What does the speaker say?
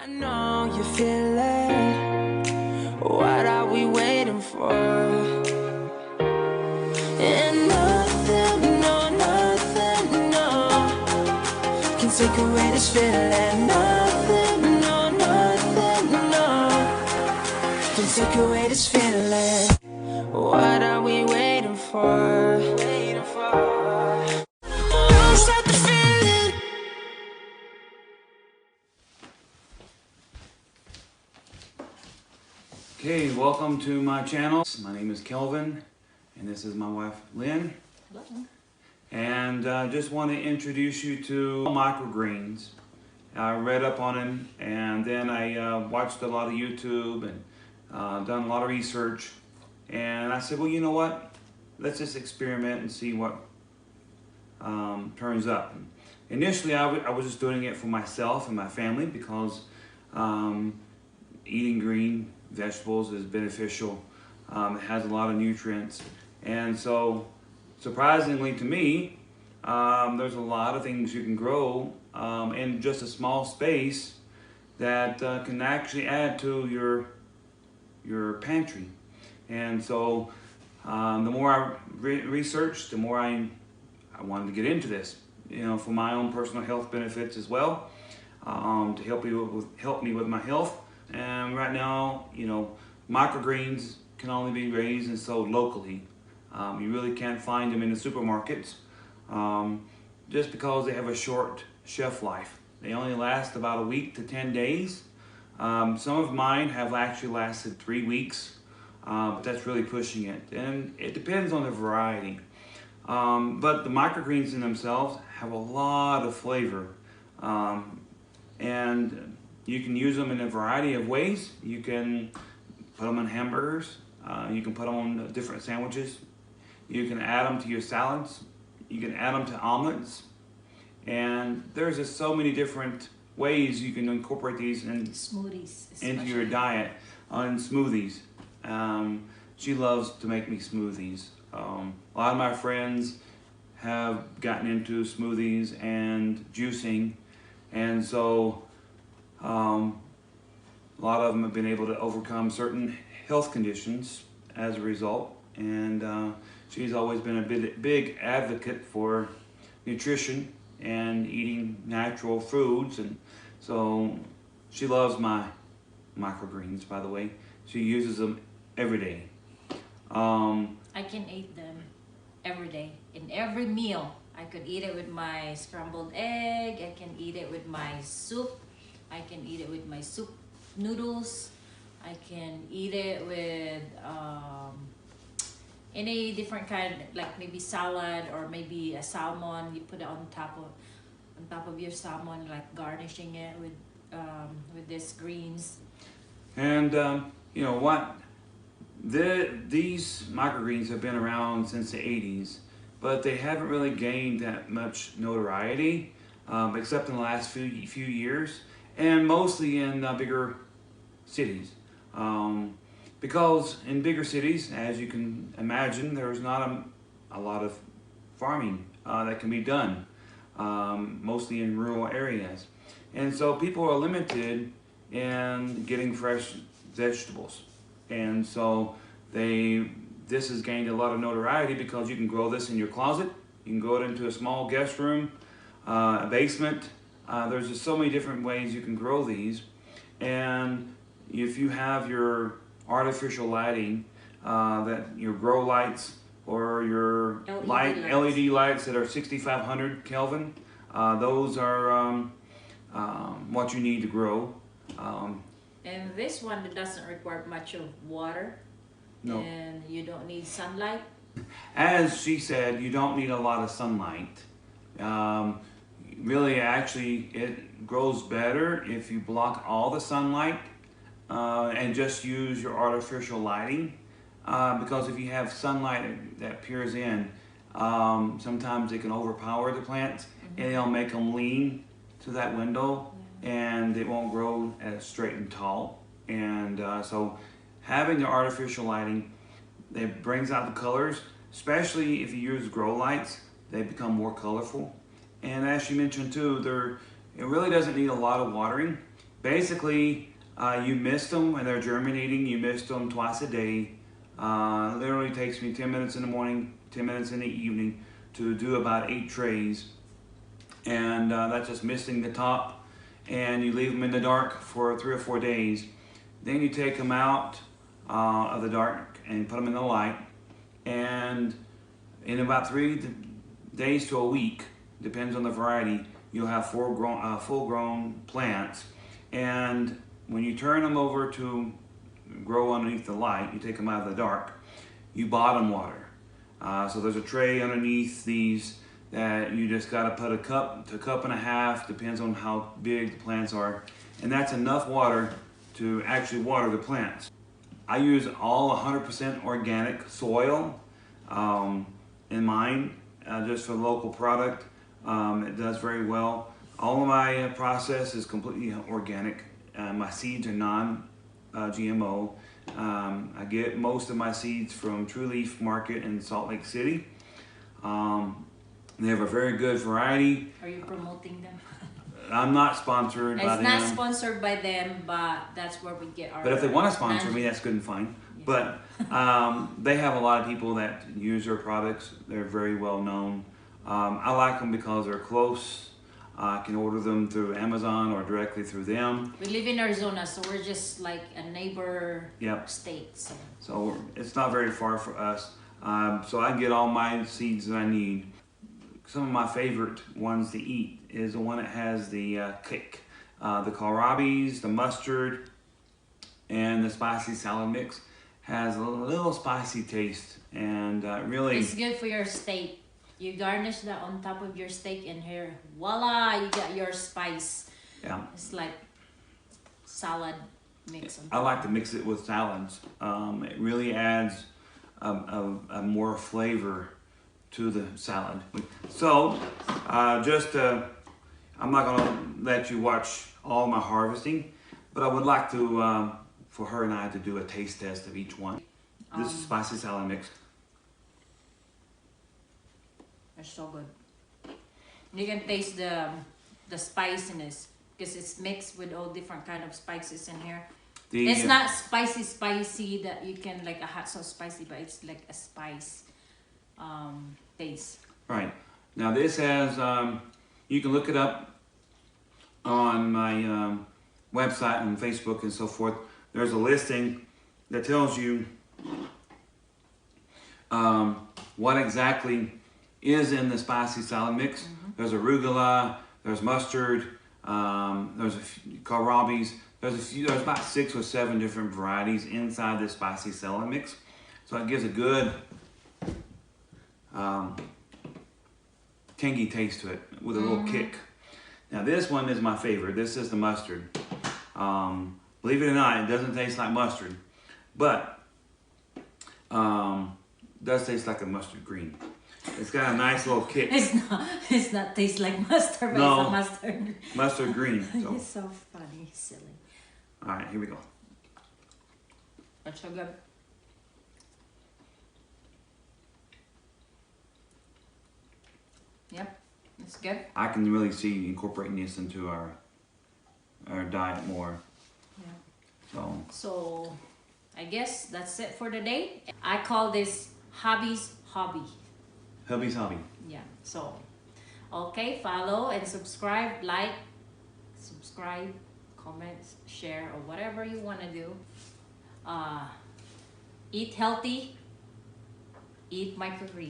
I know you feel it. What are we waiting for? And nothing, no, nothing, no, can take away this feeling. Nothing, no, nothing, no, can take away this feeling. What are we waiting for? Don't stop the feeling. Okay, welcome to my channel. My name is Kelvin, and this is my wife, Lynn. Hello. And just want to introduce you to microgreens. I read up on them, and then I watched a lot of YouTube and done a lot of research. And I said, well, you know what? Let's just experiment and see what turns up. Initially, I was just doing it for myself and my family because eating green vegetables is beneficial. It has a lot of nutrients, and so surprisingly to me, there's a lot of things you can grow in just a small space that can actually add to your pantry. And so the more I researched, the more I wanted to get into this, you know, for my own personal health benefits as well, to help me with my health. And right now, you know, microgreens can only be raised and sold locally. You really can't find them in the supermarkets just because they have a short shelf life. They only last about a week to 10 days. Some of mine have actually lasted 3 weeks, but that's really pushing it. And it depends on the variety. But the microgreens in themselves have a lot of flavor. And you can use them in a variety of ways. You can put them on hamburgers. You can put them on different sandwiches. You can add them to your salads. You can add them to omelets. And there's just so many different ways you can incorporate these in Smoothies, into your diet. On smoothies. She loves to make me smoothies. A lot of my friends have gotten into smoothies and juicing, and so a lot of them have been able to overcome certain health conditions as a result. And she's always been a big advocate for nutrition and eating natural foods, and so she loves my microgreens. By the way, she uses them every day. I can eat them every day in every meal. I could eat it with my scrambled egg. I can eat it with my soup. I can eat it with my soup noodles. I can eat it with any different kind, like maybe salad or maybe a salmon. You put it on top of your salmon, like garnishing it with these greens. And you know what? These microgreens have been around since the 80s, but they haven't really gained that much notoriety, except in the last few years, and mostly in bigger cities. Because in bigger cities, as you can imagine, there's not a lot of farming that can be done, mostly in rural areas. And so people are limited in getting fresh vegetables. And so this has gained a lot of notoriety because you can grow this in your closet. You can grow it into a small guest room, a basement. There's just so many different ways you can grow these. And if you have your artificial lighting, that your grow lights or your LED lights that are 6,500 Kelvin, those are what you need to grow. And this one doesn't require much of water. No. And you don't need sunlight. As she said, you don't need a lot of sunlight. Really, actually, it grows better if you block all the sunlight and just use your artificial lighting. Because if you have sunlight that peers in, sometimes it can overpower the plants, and it'll make them lean to that window, and it won't grow as straight and tall. And so having the artificial lighting, it brings out the colors, especially if you use grow lights. They become more colorful. And as she mentioned too, it really doesn't need a lot of watering, basically, you mist them when they're germinating. You mist them twice a day. Literally takes me 10 minutes in the morning, 10 minutes in the evening to do about 8 trays. And that's just misting the top. And you leave them in the dark for 3 or 4 days. Then you take them out of the dark and put them in the light. And in about 3 days to a week, depends on the variety, you'll have full-grown plants. And when you turn them over to grow underneath the light, you take them out of the dark, you bottom water. So there's a tray underneath these that you just got to put a cup to a cup and a half, depends on how big the plants are. And that's enough water to actually water the plants. I use all 100% organic soil in mine, just for local product. It does very well. All of my process is completely organic. My seeds are non-GMO. I get most of my seeds from True Leaf Market in Salt Lake City. They have a very good variety. Are you promoting them? I'm not sponsored by them. It's not sponsored by them, but that's where we get our... But if they want to sponsor me, that's good and fine. Yeah. But they have a lot of people that use their products. They're very well known. I like them because they're close. I can order them through Amazon or directly through them. We live in Arizona, so we're just like a neighbor state. So it's not very far for us. So I get all my seeds that I need. Some of my favorite ones to eat is the one that has the kick. The kohlrabi's, the mustard, and the spicy salad mix has a little spicy taste, and really... It's good for your steak. You garnish that on top of your steak, and here, voila, you got your spice. Yeah. It's like salad mix. I like to mix it with salads. It really adds a more flavor to the salad. So, I'm not gonna let you watch all my harvesting, but I would like to, for her and I to do a taste test of each one. This is spicy salad mix. It's so good. You can taste the spiciness because it's mixed with all different kind of spices in here. It's not spicy that you can like a hot sauce spicy, but it's like a spice taste. Right. Now this has, you can look it up on my website and Facebook and so forth. There's a listing that tells you what exactly is in the spicy salad mix. Mm-hmm. There's arugula, there's mustard, there's a few kohlrabi's. There's about 6 or 7 different varieties inside this spicy salad mix. So it gives a good tangy taste to it with a little kick. Now this one is my favorite. This is the mustard. Believe it or not, it doesn't taste like mustard, but does taste like a mustard green. It's got a nice little kick. It's not taste like mustard, but no, it's a mustard. Mustard green. So. It's so funny, silly. All right, here we go. That's so good. Yep, it's good. I can really see incorporating this into our diet more. Yeah. So I guess that's it for today. I call this Hubby's Hobby. Hubby's Hobby. Yeah. So, okay, follow and subscribe, comment, share, or whatever you want to do. Eat healthy. Eat microgreens.